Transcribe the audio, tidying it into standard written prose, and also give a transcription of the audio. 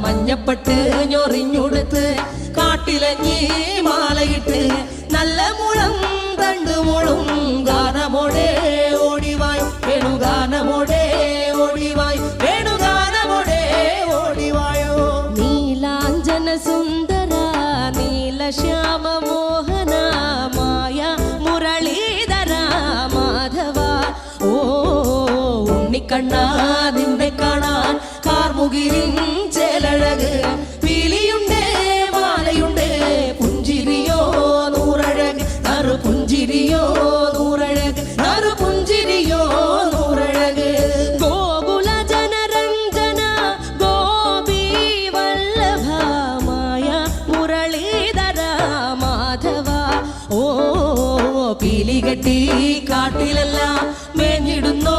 മഞ്ഞപ്പെട്ട് ഞൊറിഞ്ഞുടുത്ത് കാട്ടിലഞ്ഞി മാലയിട്ട് നല്ല മുളം തണ്ട് മുളും ഗാനമോടെ ഓടിവായ് വേണുഗാനമോടെ ഓടിവായ് വേണുഗാനമോടെ ഓടിവായോ നീലാഞ്ജന സുന്ദര നീലശ്യാമ മോഹന മായ മുരളീധര മാധവ ഓ ഉണ്ണിക്കണ്ണാ നിന്നെ കാണാൻ കാർമുകിലിൻ ചേലഴക് പീലിയുണ്ടേ മാലയുണ്ടേ പുഞ്ചിരിയോ നൂറഴക് നറു പുഞ്ചിരിയോ നൂറഴക് നറു പുഞ്ചിരിയോ നൂറഴക് ഗോകുല ജനരഞ്ജന ഗോപി വല്ലഭമായ മുരളീധര മാധവ ഓ പീലികെട്ടി കാട്ടിലെല്ലാം മേഞ്ഞിടുന്നോ